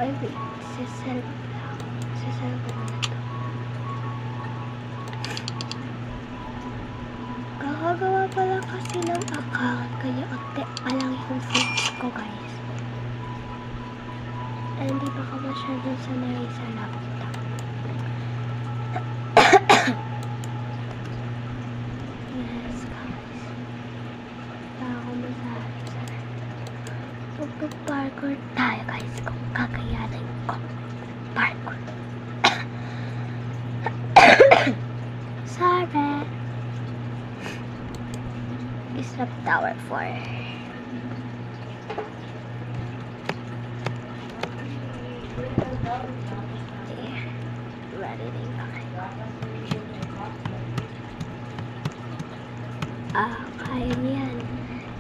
ay sisel ko na to. Kakagawa pala kasi ng account, kaya unti pa lang yung foods ko, guys. Hindi pa ka masyadong sanay sa laptop. Yes, guys. Ako masabi sa magpa-parkour tayo, guys, kung kakayanin ko. Parkour. Sorry. Isap Tower 4. Ready din kami. Kaya niyan.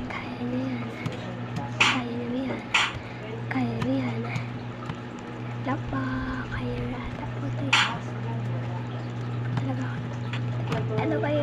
Kaya niyan. Kaya niyan. Kaya niyan. Lapa. Kaya rata po ito. Talaga. Ano ba yun?